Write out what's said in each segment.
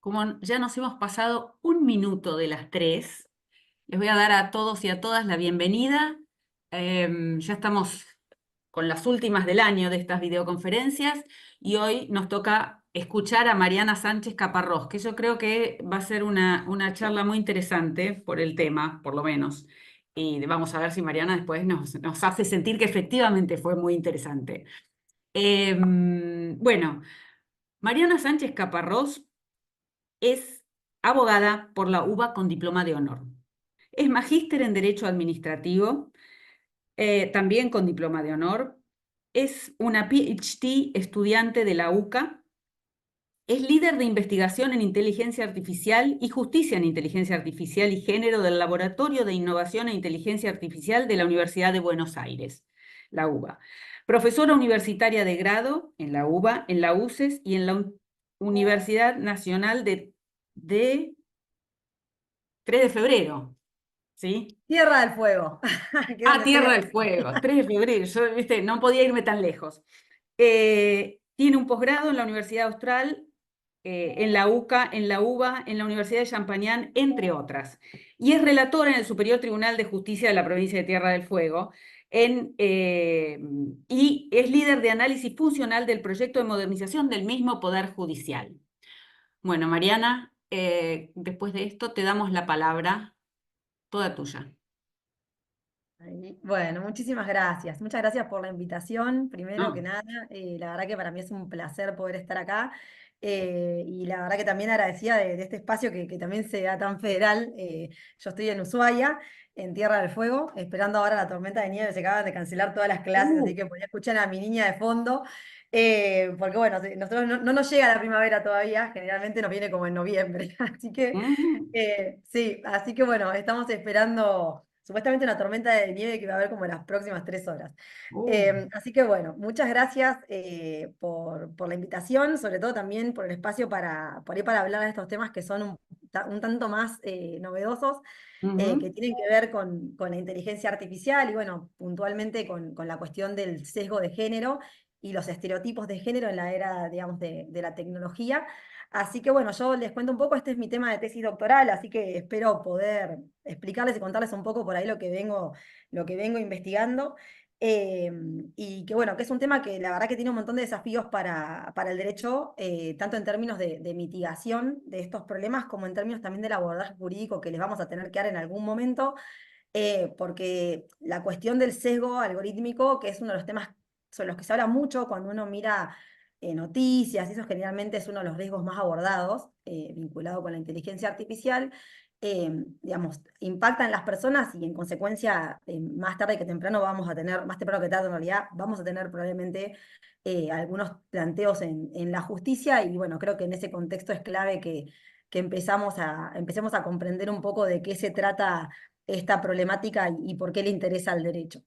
Como ya nos hemos pasado un minuto de las 3, les voy a dar a todos y a todas la bienvenida. Ya estamos con las últimas del año de estas videoconferencias y hoy nos toca escuchar a Mariana Sánchez Caparrós, que yo creo que va a ser una charla muy interesante por el tema, por lo menos. Y vamos a ver si Mariana después nos hace sentir que efectivamente fue muy interesante. Bueno, Mariana Sánchez Caparrós es abogada por la UBA con diploma de honor. Es magíster en Derecho Administrativo, también con diploma de honor. Es una PhD estudiante de la UCA. Es líder de investigación en inteligencia artificial y justicia en inteligencia artificial y género del Laboratorio de Innovación e Inteligencia Artificial de la Universidad de Buenos Aires, la UBA. Profesora universitaria de grado en la UBA, en la UCES y en la Universidad Nacional de 3 de febrero, ¿sí? Tierra del Fuego, que es Ah, donde estoy Tierra del ahora. Fuego, 3 de febrero, yo, ¿viste? No podía irme tan lejos. Tiene un posgrado en la Universidad Austral, en la UCA, en la UBA, en la Universidad de Champagnat, entre otras. Y es relatora en el Superior Tribunal de Justicia de la provincia de Tierra del Fuego, y es líder de análisis funcional del proyecto de modernización del mismo Poder Judicial. Bueno, Mariana, después de esto te damos la palabra, toda tuya. Bueno, muchísimas gracias. Muchas gracias por la invitación. Primero que No. nada, la verdad que para mí es un placer poder estar acá. Y la verdad que también agradecida de este espacio que también sea tan federal. Yo estoy en Ushuaia, en Tierra del Fuego, esperando ahora la tormenta de nieve. Se acaban de cancelar todas las clases, Uh, así que podía escuchar a mi niña de fondo. Porque bueno, nosotros no nos llega la primavera todavía, generalmente nos viene como en noviembre. Así que mm, sí, así que bueno, estamos esperando supuestamente una tormenta de nieve que va a haber como en las próximas 3 horas. uh, Así que bueno, muchas gracias por la invitación, sobre todo también por el espacio por ahí para hablar de estos temas que son un tanto más novedosos, ujú. que tienen que ver con la inteligencia artificial y bueno, puntualmente con la cuestión del sesgo de género y los estereotipos de género en la era, digamos, de la tecnología. Así que bueno, yo les cuento un poco, este es mi tema de tesis doctoral, así que espero poder explicarles y contarles un poco por ahí lo que vengo investigando. Eh, y que bueno, que es un tema que la verdad que tiene un montón de desafíos para el derecho, tanto en términos de mitigación de estos problemas como en términos también del abordaje jurídico que les vamos a tener que dar en algún momento, porque la cuestión del sesgo algorítmico, que es uno de los temas sobre los que se habla mucho cuando uno mira noticias, y eso generalmente es uno de los riesgos más abordados, vinculado con la inteligencia artificial, digamos, impacta en las personas y en consecuencia, más tarde que temprano vamos a tener, más temprano que tarde en realidad, vamos a tener probablemente algunos planteos en la justicia y bueno, creo que en ese contexto es clave que empecemos a comprender un poco de qué se trata esta problemática y por qué le interesa al derecho.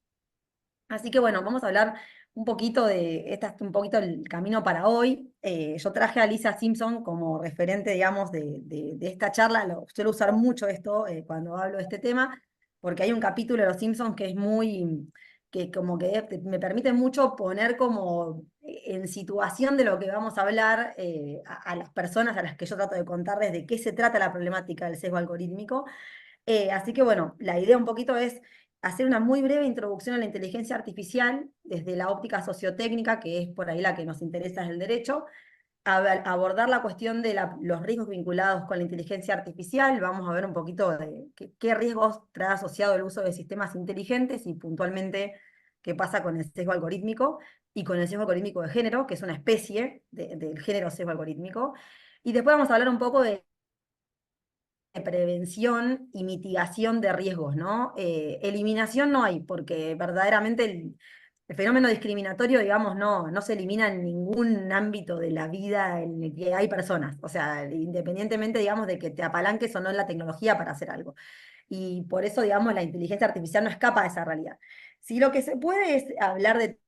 Así que bueno, vamos a hablar un poquito un poquito el camino para hoy. Yo traje a Lisa Simpson como referente, digamos, de esta charla. Suelo usar mucho esto cuando hablo de este tema, porque hay un capítulo de Los Simpsons que es que como que me permite mucho poner como en situación de lo que vamos a hablar a las personas a las que yo trato de contarles de qué se trata la problemática del sesgo algorítmico. Así que bueno, la idea un poquito es hacer una muy breve introducción a la inteligencia artificial desde la óptica sociotécnica, que es por ahí la que nos interesa del derecho, abordar la cuestión de los riesgos vinculados con la inteligencia artificial, vamos a ver un poquito de qué riesgos trae asociado el uso de sistemas inteligentes y puntualmente qué pasa con el sesgo algorítmico y con el sesgo algorítmico de género, que es una especie del género sesgo algorítmico. Y después vamos a hablar un poco de prevención y mitigación de riesgos, ¿no? Eliminación no hay, porque verdaderamente el fenómeno discriminatorio, digamos, no se elimina en ningún ámbito de la vida en el que hay personas, o sea, independientemente, digamos, de que te apalanques o no en la tecnología para hacer algo. Y por eso, digamos, la inteligencia artificial no escapa de esa realidad. Si lo que se puede es hablar de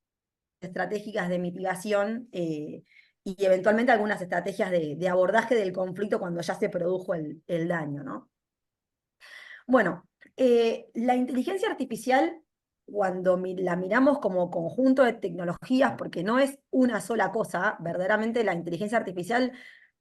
estratégicas de mitigación y eventualmente algunas estrategias de abordaje del conflicto cuando ya se produjo el daño, ¿no? Bueno, la inteligencia artificial, cuando la miramos como conjunto de tecnologías, porque no es una sola cosa, verdaderamente la inteligencia artificial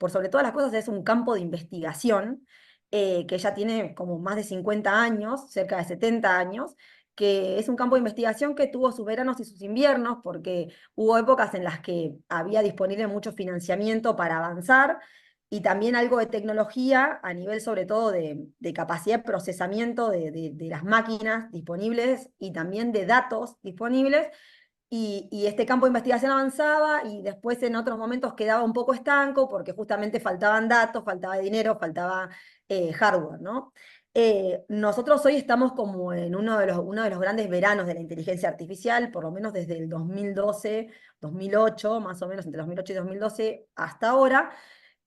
por sobre todas las cosas, es un campo de investigación que ya tiene como más de 50 años, cerca de 70 años, que es un campo de investigación que tuvo sus veranos y sus inviernos, porque hubo épocas en las que había disponible mucho financiamiento para avanzar y también algo de tecnología a nivel sobre todo de capacidad de procesamiento de las máquinas disponibles y también de datos disponibles. Y este campo de investigación avanzaba y después en otros momentos quedaba un poco estanco porque justamente faltaban datos, faltaba dinero, faltaba hardware, ¿no? Nosotros hoy estamos como en uno de los grandes veranos de la inteligencia artificial, por lo menos desde el 2012, 2008, más o menos entre 2008 y 2012 hasta ahora,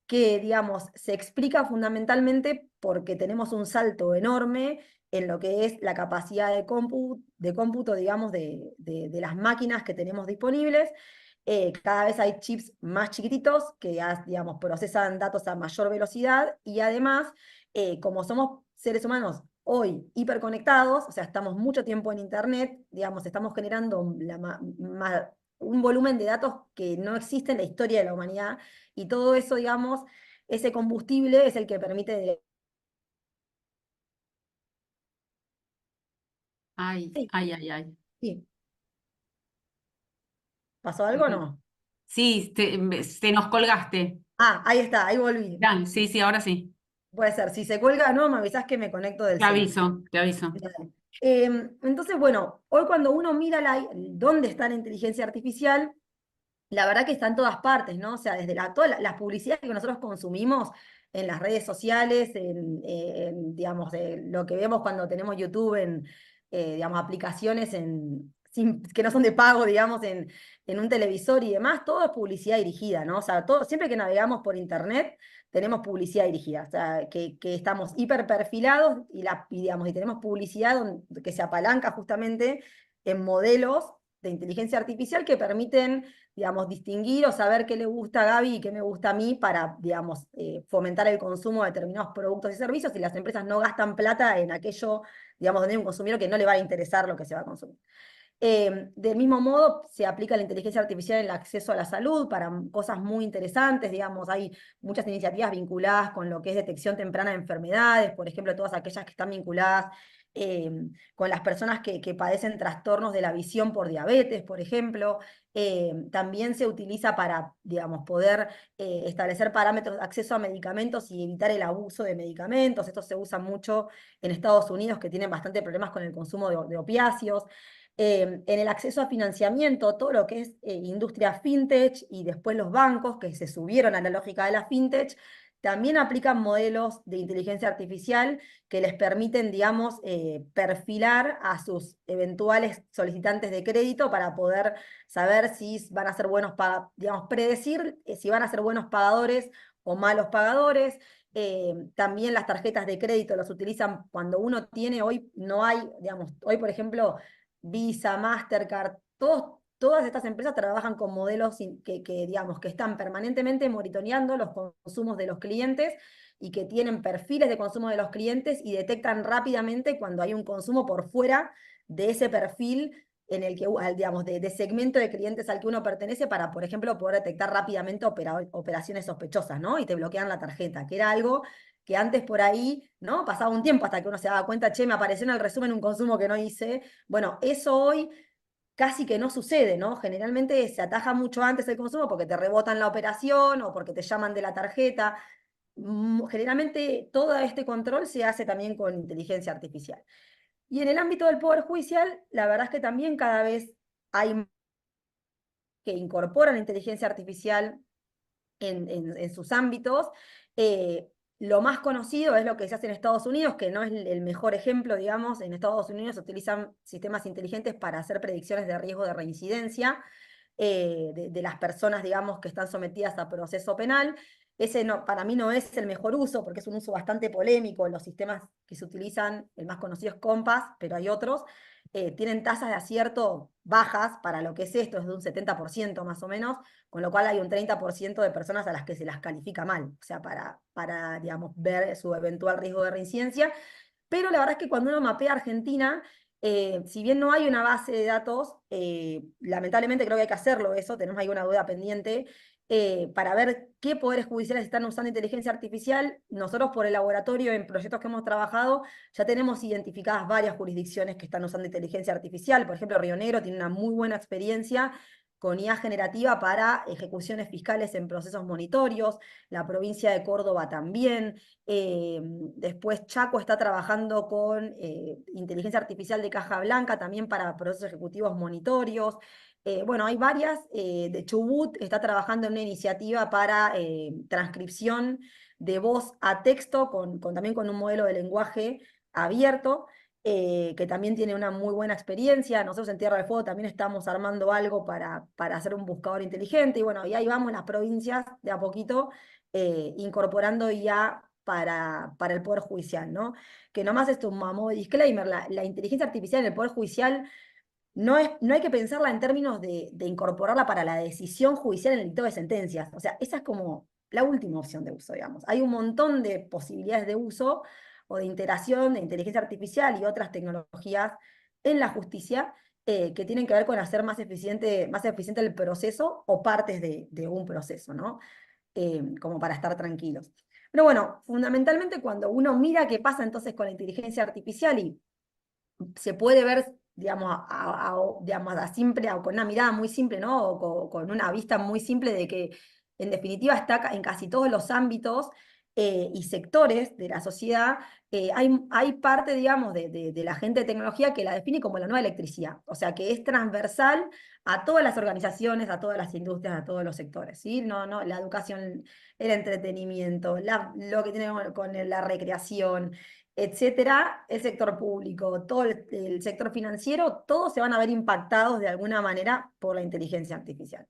que, digamos, se explica fundamentalmente porque tenemos un salto enorme en lo que es la capacidad de cómputo, digamos, de las máquinas que tenemos disponibles. Cada vez hay chips más chiquititos que, digamos, procesan datos a mayor velocidad y además, como somos seres humanos hoy hiperconectados, o sea, estamos mucho tiempo en Internet, digamos, estamos generando un volumen de datos que no existe en la historia de la humanidad y todo eso, digamos, ese combustible es el que permite... Ay, Sí, ay, ay, ay. sí. ¿Pasó algo o no? Sí, te nos colgaste. Ah, ahí está, ahí volví. Ya, sí, sí, ahora sí. Puede ser, si se cuelga, no, me avisás que me conecto del Te celu. aviso, te aviso. Dale. Entonces, bueno, hoy cuando uno mira dónde está la inteligencia artificial, la verdad que está en todas partes, ¿no? O sea, desde todas las publicidades que nosotros consumimos en las redes sociales, digamos, lo que vemos cuando tenemos YouTube en, digamos, aplicaciones que no son de pago, digamos, en un televisor y demás, todo es publicidad dirigida, ¿no? O sea, siempre que navegamos por internet, tenemos publicidad dirigida, o sea, que estamos hiper perfilados digamos, y tenemos publicidad que se apalanca justamente en modelos de inteligencia artificial que permiten, digamos, distinguir o saber qué le gusta a Gaby y qué me gusta a mí para, digamos, fomentar el consumo de determinados productos y servicios y las empresas no gastan plata en aquello, digamos, donde hay un consumidor que no le va a interesar lo que se va a consumir. Del mismo modo, se aplica la inteligencia artificial en el acceso a la salud para cosas muy interesantes, digamos, hay muchas iniciativas vinculadas con lo que es detección temprana de enfermedades, por ejemplo, todas aquellas que están vinculadas eh, con las personas que padecen trastornos de la visión por diabetes, por ejemplo. También se utiliza para, digamos, poder establecer parámetros de acceso a medicamentos y evitar el abuso de medicamentos. Esto se usa mucho en Estados Unidos, que tienen bastante problemas con el consumo de opiáceos. En el acceso a financiamiento, todo lo que es industria fintech y después los bancos que se subieron a la lógica de la fintech, también aplican modelos de inteligencia artificial que les permiten, digamos, perfilar a sus eventuales solicitantes de crédito para poder saber si van a ser buenos, digamos, predecir si van a ser buenos pagadores o malos pagadores. También las tarjetas de crédito los utilizan cuando uno tiene, hoy no hay, digamos, hoy por ejemplo Visa, Mastercard, todas estas empresas trabajan con modelos digamos, que están permanentemente monitoreando los consumos de los clientes y que tienen perfiles de consumo de los clientes y detectan rápidamente cuando hay un consumo por fuera de ese perfil en el que, digamos, de segmento de clientes al que uno pertenece para, por ejemplo, poder detectar rápidamente operaciones sospechosas, ¿no? Y te bloquean la tarjeta, que era algo que antes por ahí, ¿no? Pasaba un tiempo hasta que uno se daba cuenta, che, me apareció en el resumen un consumo que no hice. Bueno, eso hoy casi que no sucede, ¿no? Generalmente se ataja mucho antes el consumo porque te rebotan la operación o porque te llaman de la tarjeta. Generalmente todo este control se hace también con inteligencia artificial. Y en el ámbito del Poder Judicial, la verdad es que también cada vez hay que incorporan inteligencia artificial en sus ámbitos. Lo más conocido es lo que se hace en Estados Unidos, que no es el mejor ejemplo, digamos. En Estados Unidos se utilizan sistemas inteligentes para hacer predicciones de riesgo de reincidencia de las personas, digamos, que están sometidas a proceso penal. Ese no, para mí no es el mejor uso, porque es un uso bastante polémico. Los sistemas que se utilizan, el más conocido es Compass, pero hay otros, tienen tasas de acierto bajas para lo que es esto, es de un 70% más o menos, con lo cual hay un 30% de personas a las que se las califica mal, o sea, para digamos, ver su eventual riesgo de reincidencia. Pero la verdad es que cuando uno mapea Argentina, si bien no hay una base de datos, lamentablemente creo que hay que hacerlo eso, tenemos ahí una duda pendiente, para ver qué poderes judiciales están usando inteligencia artificial. Nosotros por el laboratorio, en proyectos que hemos trabajado, ya tenemos identificadas varias jurisdicciones que están usando inteligencia artificial. Por ejemplo, Río Negro tiene una muy buena experiencia con IA generativa para ejecuciones fiscales en procesos monitorios, la provincia de Córdoba también. Después Chaco está trabajando con inteligencia artificial de caja blanca también para procesos ejecutivos monitorios. Bueno, hay varias. De Chubut está trabajando en una iniciativa para transcripción de voz a texto, también con un modelo de lenguaje abierto, que también tiene una muy buena experiencia. Nosotros en Tierra del Fuego también estamos armando algo para hacer un buscador inteligente. Y bueno, y ahí vamos las provincias de a poquito incorporando IA para el Poder Judicial, ¿no? Que nomás esto un modo de disclaimer, la inteligencia artificial en el Poder Judicial no hay que pensarla en términos de incorporarla para la decisión judicial en el dictado de sentencias. O sea, esa es como la última opción de uso, digamos. Hay un montón de posibilidades de uso o de interacción de inteligencia artificial y otras tecnologías en la justicia que tienen que ver con hacer más eficiente el proceso o partes de un proceso, ¿no? Como para estar tranquilos. Pero bueno, fundamentalmente cuando uno mira qué pasa entonces con la inteligencia artificial y se puede ver, digamos, digamos, a simple, o con una mirada muy simple, ¿no? O con una vista muy simple de que, en definitiva, está en casi todos los ámbitos y sectores de la sociedad. Hay parte, digamos, de la gente de tecnología que la define como la nueva electricidad, o sea, que es transversal a todas las organizaciones, a todas las industrias, a todos los sectores, ¿sí? La educación, el entretenimiento, lo que tiene con la recreación, etcétera, el sector público, todo el sector financiero, todos se van a ver impactados de alguna manera por la inteligencia artificial.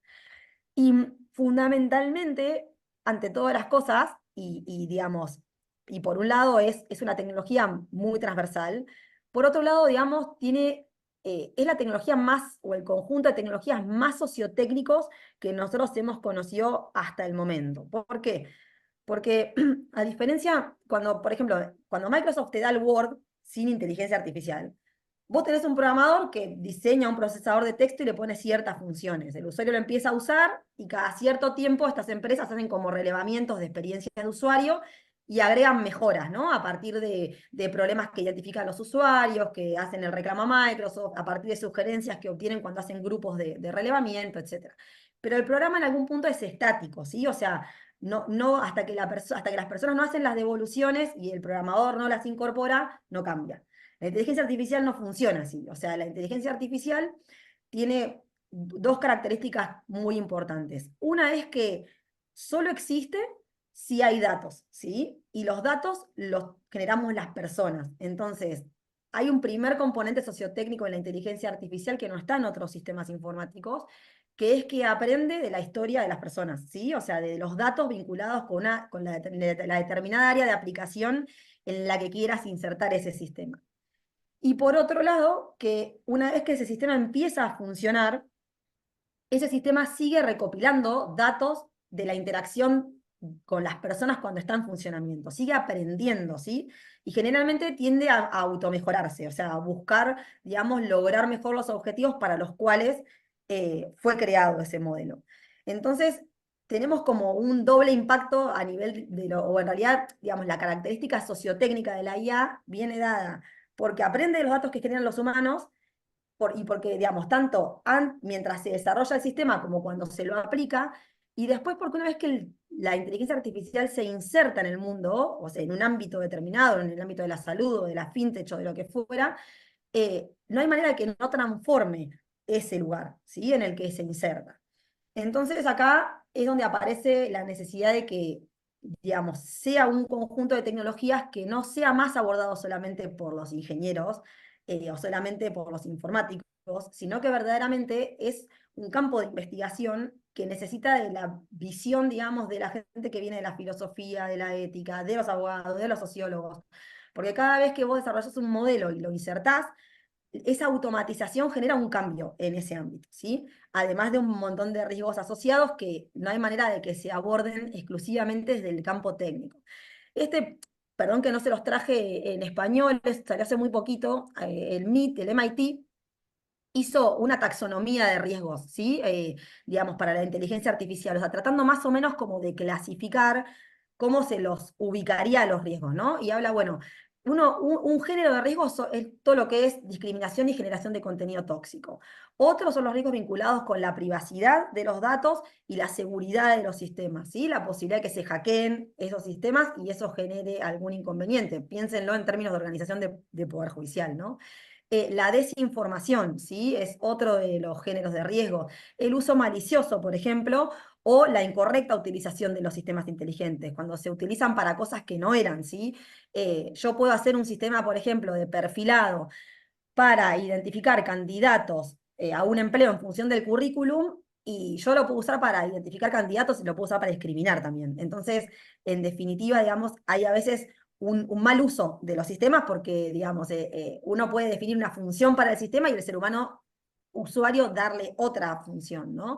Y fundamentalmente, ante todas las cosas, digamos, y por un lado es una tecnología muy transversal, por otro lado, digamos, es la tecnología más, o el conjunto de tecnologías más sociotécnicos que nosotros hemos conocido hasta el momento. ¿Por qué? Porque a diferencia, por ejemplo, cuando Microsoft te da el Word sin inteligencia artificial, vos tenés un programador que diseña un procesador de texto y le pone ciertas funciones. El usuario lo empieza a usar y cada cierto tiempo estas empresas hacen como relevamientos de experiencia de usuario y agregan mejoras, ¿no? A partir de problemas que identifican los usuarios, que hacen el reclamo a Microsoft, a partir de sugerencias que obtienen cuando hacen grupos de relevamiento, etc. Pero el programa en algún punto es estático, ¿sí? O sea, hasta que las personas no hacen las devoluciones y el programador no las incorpora, no cambia. La inteligencia artificial no funciona así. O sea, la inteligencia artificial tiene dos características muy importantes. Una es que solo existe si hay datos, ¿sí? Y los datos los generamos las personas. Entonces, hay un primer componente sociotécnico en la inteligencia artificial que no está en otros sistemas informáticos, que es que aprende de la historia de las personas, ¿sí? O sea, de los datos vinculados con la determinada área de aplicación en la que quieras insertar ese sistema. Y por otro lado, que una vez que ese sistema empieza a funcionar, ese sistema sigue recopilando datos de la interacción con las personas cuando está en funcionamiento, sigue aprendiendo, ¿sí? Y generalmente tiende a automejorarse, o sea, a buscar, digamos, lograr mejor los objetivos para los cuales fue creado ese modelo. Entonces, tenemos como un doble impacto a nivel o en realidad, digamos, la característica sociotécnica de la IA viene dada porque aprende de los datos que generan los humanos y porque, digamos, tanto mientras se desarrolla el sistema como cuando se lo aplica, y después porque una vez que la inteligencia artificial se inserta en el mundo, o sea, en un ámbito determinado, en el ámbito de la salud o de la fintech o de lo que fuera, no hay manera de que no transforme ese lugar, ¿sí? En el que se inserta. Entonces acá es donde aparece la necesidad de que, digamos, sea un conjunto de tecnologías que no sea más abordado solamente por los ingenieros o solamente por los informáticos, sino que verdaderamente es un campo de investigación que necesita de la visión, digamos, de la gente que viene de la filosofía, de la ética, de los abogados, de los sociólogos. Porque cada vez que vos desarrollas un modelo y lo insertás, esa automatización genera un cambio en ese ámbito, ¿sí? Además de un montón de riesgos asociados que no hay manera de que se aborden exclusivamente desde el campo técnico. Este, perdón que no se los traje en español, salió hace muy poquito, el MIT, el MIT, hizo una taxonomía de riesgos, ¿sí? Digamos, para la inteligencia artificial, o sea, tratando más o menos como de clasificar cómo se los ubicaría a los riesgos, ¿no? Y habla, bueno, un género de riesgos es todo lo que es discriminación y generación de contenido tóxico. Otros son los riesgos vinculados con la privacidad de los datos y la seguridad de los sistemas, ¿sí? La posibilidad de que se hackeen esos sistemas y eso genere algún inconveniente. Piénsenlo en términos de organización de poder judicial, ¿no? La desinformación, ¿sí? Es otro de los géneros de riesgo. El uso malicioso, por ejemplo, o la incorrecta utilización de los sistemas inteligentes, cuando se utilizan para cosas que no eran, ¿sí? Yo puedo hacer un sistema, por ejemplo, de perfilado para identificar candidatos a un empleo en función del currículum, y yo lo puedo usar para identificar candidatos y lo puedo usar para discriminar también. Entonces, en definitiva, digamos, hay a veces un mal uso de los sistemas porque, digamos, uno puede definir una función para el sistema y el ser humano usuario darle otra función, ¿no?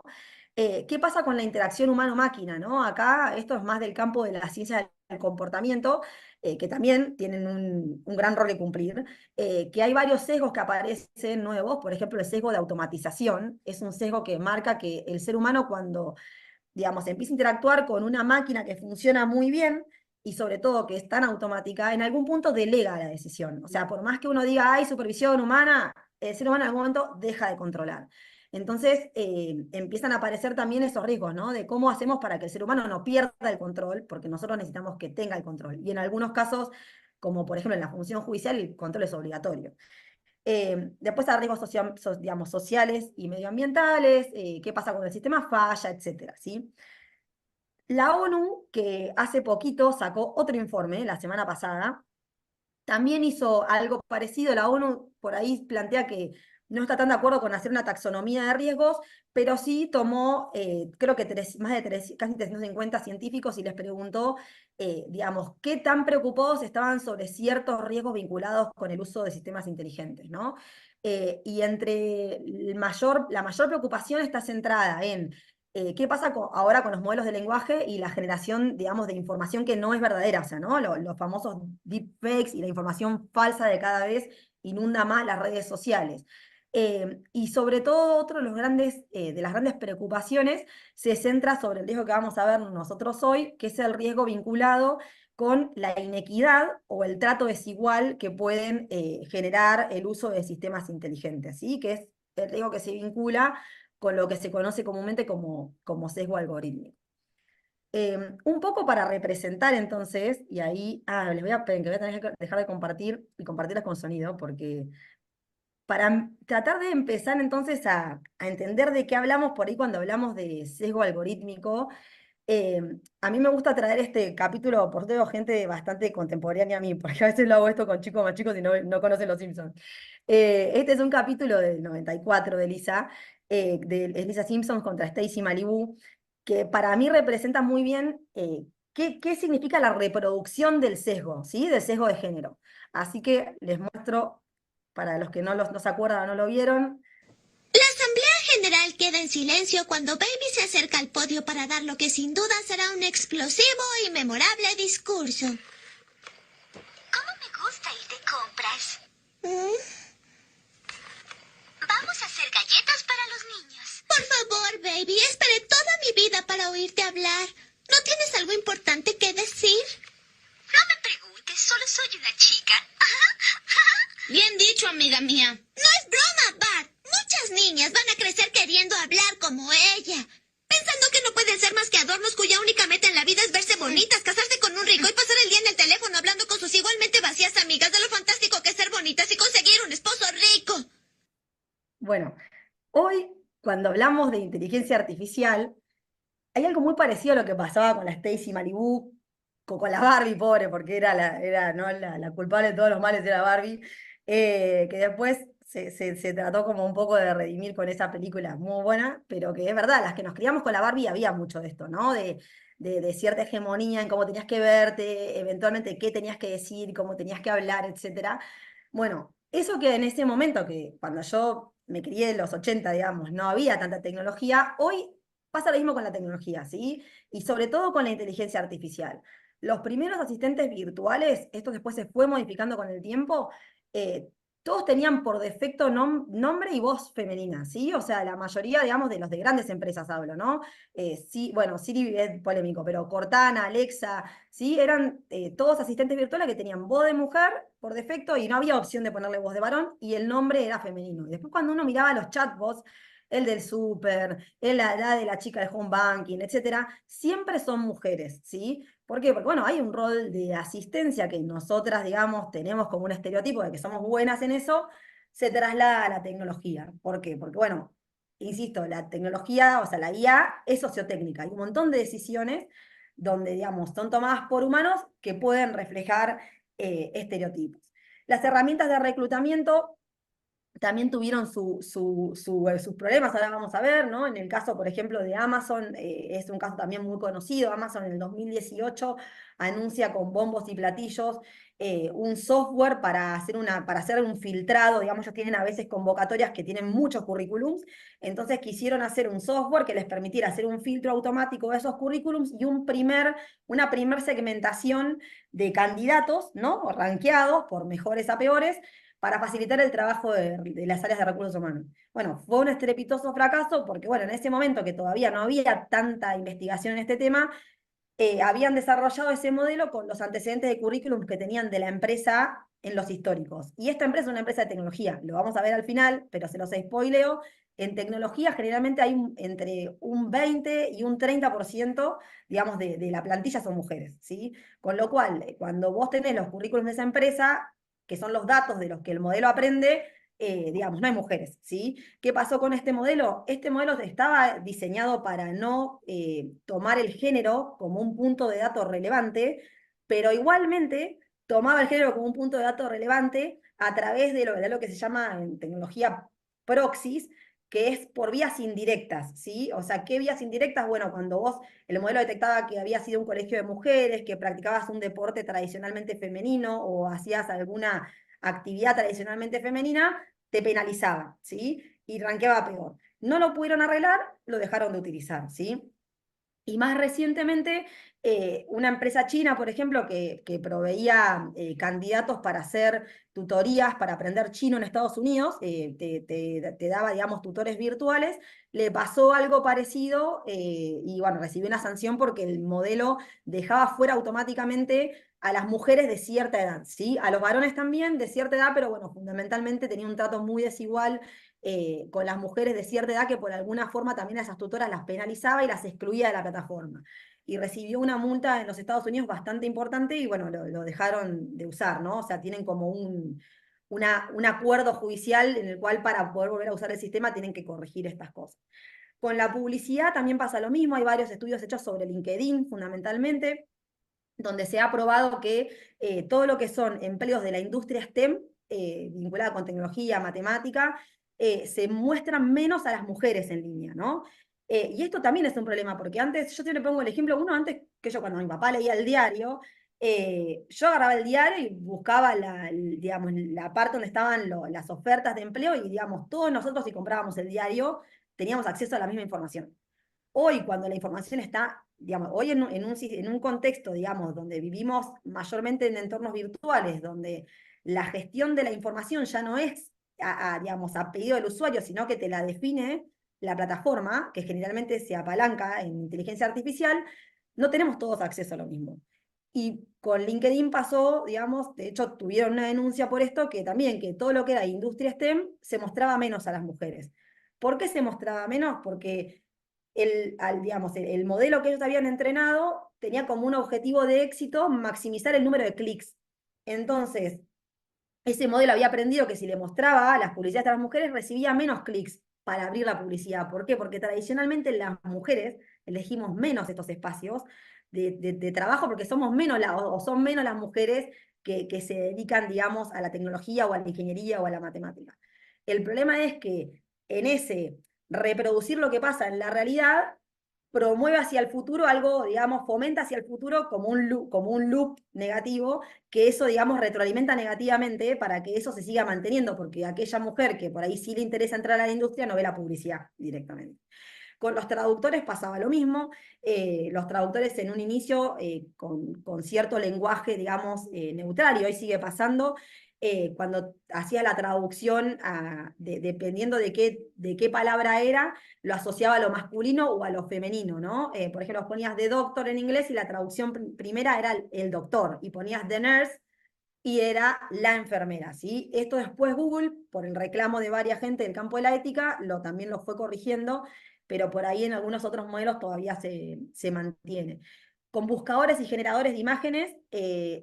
¿Qué pasa con la interacción humano-máquina, ¿no? Acá esto es más del campo de la ciencia del comportamiento, que también tienen un gran rol de cumplir, que hay varios sesgos que aparecen nuevos. Por ejemplo, el sesgo de automatización es un sesgo que marca que el ser humano, cuando, digamos, empieza a interactuar con una máquina que funciona muy bien y sobre todo que es tan automática, en algún punto delega la decisión. O sea, por más que uno diga, hay supervisión humana, el ser humano en algún momento deja de controlar. Entonces empiezan a aparecer también esos riesgos, ¿no? De cómo hacemos para que el ser humano no pierda el control, porque nosotros necesitamos que tenga el control. Y en algunos casos, como por ejemplo en la función judicial, el control es obligatorio. Después hay riesgos digamos, sociales y medioambientales, qué pasa cuando el sistema falla, etcétera, ¿sí? La ONU, que hace poquito sacó otro informe, la semana pasada, también hizo algo parecido. La ONU por ahí plantea que no está tan de acuerdo con hacer una taxonomía de riesgos, pero sí tomó, creo que más de casi 350 científicos y les preguntó, digamos, qué tan preocupados estaban sobre ciertos riesgos vinculados con el uso de sistemas inteligentes, ¿no? Y entre la mayor preocupación está centrada en ¿qué pasa ahora con los modelos de lenguaje y la generación, digamos, de información que no es verdadera? O sea, ¿no? Los famosos deepfakes y la información falsa de cada vez inunda más las redes sociales. Y sobre todo, otro de, de las grandes preocupaciones se centra sobre el riesgo que vamos a ver nosotros hoy, que es el riesgo vinculado con la inequidad o el trato desigual que pueden generar el uso de sistemas inteligentes, ¿sí? Que es el riesgo que se vincula con lo que se conoce comúnmente como sesgo algorítmico. Un poco para representar entonces, y ahí, les voy a, esperen, que voy a tener que dejar de compartir y compartirlas con sonido, porque para tratar de empezar entonces a entender de qué hablamos por ahí cuando hablamos de sesgo algorítmico, a mí me gusta traer este capítulo, por todo gente bastante contemporánea a mí, porque a veces lo hago esto con chicos más chicos y no conocen Los Simpsons. Este es un capítulo del 94 de Lisa Simpson contra Stacy Malibu, que para mí representa muy bien qué significa la reproducción del sesgo, ¿sí? Del sesgo de género. Así que les muestro, para los que no se acuerdan o no lo vieron. La Asamblea General queda en silencio cuando Baby se acerca al podio para dar lo que sin duda será un explosivo y memorable discurso. ¿Cómo me gusta ir de compras? Vamos a hacer galletas para los niños. Por favor, Baby, esperé toda mi vida para oírte hablar. ¿No tienes algo importante que decir? No me preguntes, solo soy una chica. Bien dicho, amiga mía. No es broma, Bart. Muchas niñas van a crecer queriendo hablar como ella, pensando que no pueden ser más que adornos cuya única meta en la vida es verse bonitas, casarse con un rico y pasar el día en el teléfono hablando con sus igualmente vacías amigas de lo fantástico que es ser bonitas y conseguir un esposo rico. Bueno, hoy, cuando hablamos de inteligencia artificial, hay algo muy parecido a lo que pasaba con la Stacy Malibu, con la Barbie, pobre, porque era ¿no? la culpable de todos los males era Barbie, que después se trató como un poco de redimir con esa película muy buena, pero que es verdad, las que nos criamos con la Barbie había mucho de esto, ¿no? De cierta hegemonía en cómo tenías que verte, eventualmente qué tenías que decir, cómo tenías que hablar, etcétera. Bueno, eso que en ese momento, que cuando yo me crié en los 80 digamos, no había tanta tecnología, hoy pasa lo mismo con la tecnología, ¿sí? Y sobre todo con la inteligencia artificial. Los primeros asistentes virtuales, esto después se fue modificando con el tiempo, todos tenían por defecto nombre y voz femenina, ¿sí? O sea, la mayoría, digamos, de los de grandes empresas hablo, ¿no? Sí, bueno, Siri es polémico, pero Cortana, Alexa, ¿sí? Eran todos asistentes virtuales que tenían voz de mujer por defecto y no había opción de ponerle voz de varón y el nombre era femenino. Y después cuando uno miraba los chatbots, el del súper, la de la chica del home banking, etcétera, siempre son mujeres, ¿sí? ¿Por qué? Porque, bueno, hay un rol de asistencia que nosotras, digamos, tenemos como un estereotipo de que somos buenas en eso, se traslada a la tecnología. ¿Por qué? Porque, bueno, insisto, la tecnología, o sea, la IA es sociotécnica. Hay un montón de decisiones donde, digamos, son tomadas por humanos que pueden reflejar estereotipos. Las herramientas de reclutamiento también tuvieron sus problemas, ahora vamos a ver, ¿no? En el caso, por ejemplo, de Amazon, es un caso también muy conocido. Amazon en el 2018 anuncia con bombos y platillos un software para hacer un filtrado, digamos, ellos tienen a veces convocatorias que tienen muchos currículums, entonces quisieron hacer un software que les permitiera hacer un filtro automático de esos currículums y una primer segmentación de candidatos, ¿no? O rankeados por mejores a peores, para facilitar el trabajo de las áreas de recursos humanos. Bueno, fue un estrepitoso fracaso porque, bueno, en ese momento que todavía no había tanta investigación en este tema, habían desarrollado ese modelo con los antecedentes de currículum que tenían de la empresa en los históricos. Y esta empresa es una empresa de tecnología, lo vamos a ver al final, pero se los spoileo. En tecnología generalmente hay entre un 20 y un 30%, digamos, de la plantilla son mujeres, ¿sí? Con lo cual, cuando vos tenés los currículums de esa empresa, que son los datos de los que el modelo aprende, digamos, no hay mujeres, ¿sí? ¿Qué pasó con este modelo? Este modelo estaba diseñado para no tomar el género como un punto de dato relevante, pero igualmente tomaba el género como un punto de dato relevante a través de lo que se llama en tecnología proxies, que es por vías indirectas, ¿sí? O sea, ¿qué vías indirectas? Bueno, cuando el modelo detectaba que había sido un colegio de mujeres, que practicabas un deporte tradicionalmente femenino o hacías alguna actividad tradicionalmente femenina, te penalizaba, ¿sí? Y rankeaba peor. No lo pudieron arreglar, lo dejaron de utilizar, ¿sí? Y más recientemente, una empresa china, por ejemplo, que proveía candidatos para hacer tutorías para aprender chino en Estados Unidos, te daba, digamos, tutores virtuales, le pasó algo parecido y, bueno, recibió una sanción porque el modelo dejaba fuera automáticamente a las mujeres de cierta edad, ¿sí? A los varones también de cierta edad, pero, bueno, fundamentalmente tenía un trato muy desigual con las mujeres de cierta edad, que por alguna forma también a esas tutoras las penalizaba y las excluía de la plataforma. Y recibió una multa en los Estados Unidos bastante importante y, bueno, lo dejaron de usar, ¿no? O sea, tienen como un acuerdo judicial en el cual para poder volver a usar el sistema tienen que corregir estas cosas. Con la publicidad también pasa lo mismo, hay varios estudios hechos sobre LinkedIn fundamentalmente, donde se ha probado que todo lo que son empleos de la industria STEM, vinculada con tecnología, matemática, se muestran menos a las mujeres en línea, ¿no? Y esto también es un problema, porque antes, yo siempre pongo el ejemplo, antes que yo cuando mi papá leía el diario, yo agarraba el diario y buscaba digamos, la parte donde estaban las ofertas de empleo y, digamos, todos nosotros si comprábamos el diario teníamos acceso a la misma información. Hoy, cuando la información está, digamos, hoy en un contexto, digamos, donde vivimos mayormente en entornos virtuales, donde la gestión de la información ya no es, digamos, a pedido del usuario, sino que te la define la plataforma, que generalmente se apalanca en inteligencia artificial, no tenemos todos acceso a lo mismo. Y con LinkedIn pasó, digamos, de hecho tuvieron una denuncia por esto, que también, que todo lo que era industria STEM se mostraba menos a las mujeres. ¿Por qué se mostraba menos? Porque digamos, el modelo que ellos habían entrenado tenía como un objetivo de éxito maximizar el número de clics. Entonces, ese modelo había aprendido que si le mostraba las publicidades a las mujeres, recibía menos clics para abrir la publicidad. ¿Por qué? Porque tradicionalmente las mujeres elegimos menos estos espacios de trabajo porque somos menos o son menos las mujeres que se dedican, digamos, a la tecnología o a la ingeniería o a la matemática. El problema es que en ese reproducir lo que pasa en la realidad, promueve hacia el futuro algo, digamos, fomenta hacia el futuro como un loop negativo, que eso, digamos, retroalimenta negativamente para que eso se siga manteniendo, porque aquella mujer que por ahí sí le interesa entrar a la industria no ve la publicidad directamente. Con los traductores pasaba lo mismo, los traductores en un inicio con cierto lenguaje, digamos, neutral, y hoy sigue pasando, cuando hacía la traducción, dependiendo de qué palabra era, lo asociaba a lo masculino o a lo femenino, ¿no? Por ejemplo, ponías the doctor en inglés y la traducción primera era el doctor, y ponías the nurse y era la enfermera, ¿sí? Esto después Google, por el reclamo de varias gente del campo de la ética, también lo fue corrigiendo, pero por ahí en algunos otros modelos todavía se mantiene. Con buscadores y generadores de imágenes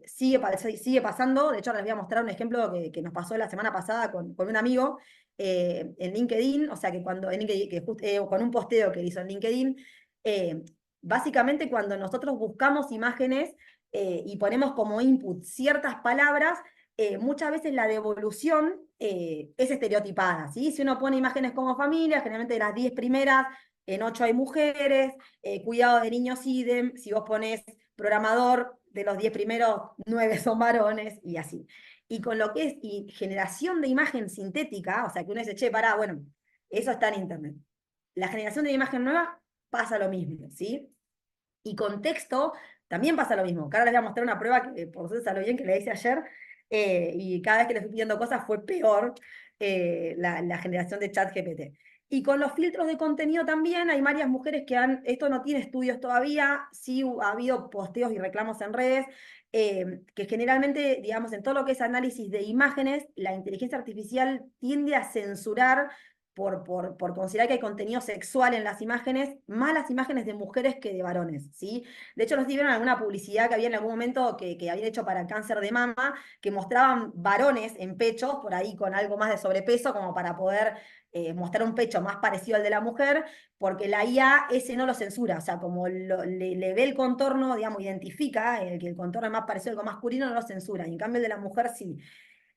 sigue pasando. De hecho, ahora les voy a mostrar un ejemplo que nos pasó la semana pasada con un amigo en LinkedIn, o sea que cuando en LinkedIn, con un posteo que hizo en LinkedIn, eh, básicamente cuando nosotros buscamos imágenes y ponemos como input ciertas palabras, muchas veces la devolución es estereotipada, ¿sí? Si uno pone imágenes como familia, generalmente de las 10 primeras, en 8 hay mujeres, cuidado de niños idem, si vos pones programador, de los 10 primeros, 9 son varones, y así. Y con lo que es y generación de imagen sintética, o sea que uno dice, che, pará, bueno, eso está en internet. La generación de imagen nueva pasa lo mismo, ¿sí? Y con texto también pasa lo mismo. Que ahora les voy a mostrar una prueba que por suerte salió bien, que le hice ayer, y cada vez que le fui pidiendo cosas fue peor la generación de chat GPT. Y con los filtros de contenido también hay varias mujeres que esto no tiene estudios todavía, sí ha habido posteos y reclamos en redes, que generalmente, digamos, en todo lo que es análisis de imágenes, la inteligencia artificial tiende a censurar por considerar que hay contenido sexual en las imágenes, más las imágenes de mujeres que de varones, ¿sí? De hecho, nos vieron alguna publicidad que había en algún momento que habían hecho para cáncer de mama, que mostraban varones en pechos, por ahí con algo más de sobrepeso, como para poder mostrar un pecho más parecido al de la mujer, porque la IA ese no lo censura, o sea, como le ve el contorno, digamos, identifica que el contorno es más parecido al masculino, no lo censura, y en cambio el de la mujer sí.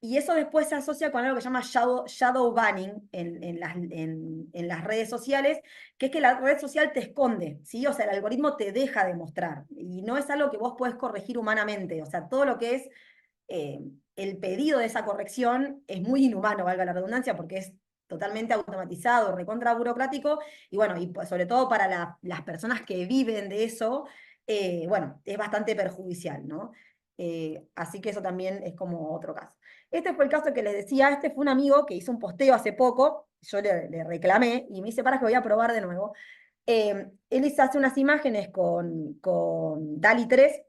Y eso después se asocia con algo que se llama shadow banning en las redes sociales, que es que la red social te esconde, ¿sí? O sea, el algoritmo te deja de mostrar. Y no es algo que vos podés corregir humanamente. O sea, todo lo que es eh, el pedido de esa corrección es muy inhumano, valga la redundancia, porque es totalmente automatizado, recontra burocrático, y bueno, y pues, sobre todo para las personas que viven de eso, bueno, es bastante perjudicial, ¿no? Así que eso también es como otro caso. Este fue el caso que les decía, este fue un amigo que hizo un posteo hace poco, yo le reclamé y me dice, para que voy a probar de nuevo. Él hace unas imágenes con DALL-E 3,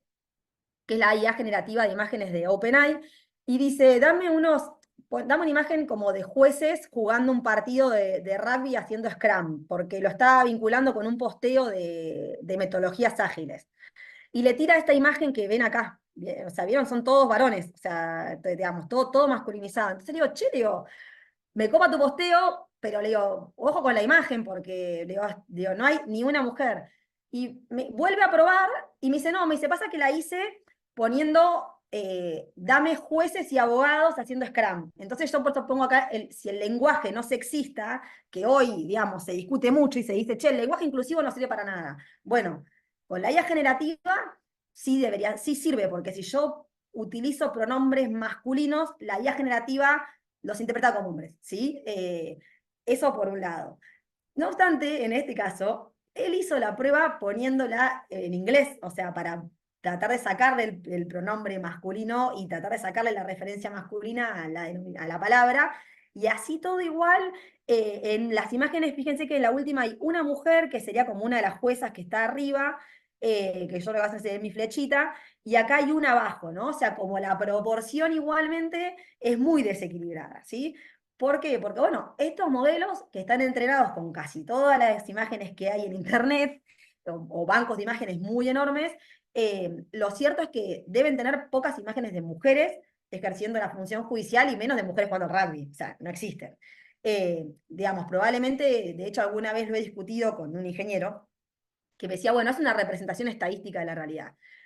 que es la IA generativa de imágenes de OpenAI, y dice, dame una imagen como de jueces jugando un partido de rugby haciendo Scrum, porque lo está vinculando con un posteo de metodologías ágiles. Y le tira esta imagen que ven acá. O sea, ¿vieron? Son todos varones, o sea, digamos, todo masculinizado. Entonces le digo, che, me copa tu posteo, pero le digo, ojo con la imagen, porque le digo, no hay ni una mujer. Y me vuelve a probar y me dice, no, me dice, pasa que la hice poniendo, dame jueces y abogados haciendo Scrum. Entonces yo por eso pongo acá, si el lenguaje no sexista, que hoy, digamos, se discute mucho y se dice, che, el lenguaje inclusivo no sirve para nada. Bueno, con la IA generativa sí sirve, porque si yo utilizo pronombres masculinos, la IA generativa los interpreta como hombres, ¿sí? Eso por un lado. No obstante, en este caso, él hizo la prueba poniéndola en inglés, o sea, para tratar de sacarle el pronombre masculino y tratar de sacarle la referencia masculina a la palabra, y así todo igual. En las imágenes, fíjense que en la última hay una mujer que sería como una de las juezas que está arriba, que yo le voy a hacer mi flechita, y acá hay una abajo, ¿no? O sea, como la proporción igualmente es muy desequilibrada, ¿sí? ¿Por qué? Porque, bueno, estos modelos que están entrenados con casi todas las imágenes que hay en Internet, o bancos de imágenes muy enormes, lo cierto es que deben tener pocas imágenes de mujeres ejerciendo la función judicial y menos de mujeres jugando al rugby, o sea, no existen. Digamos, probablemente, de hecho, alguna vez lo he discutido con un ingeniero, que me decía, bueno, es una representación estadística de la realidad.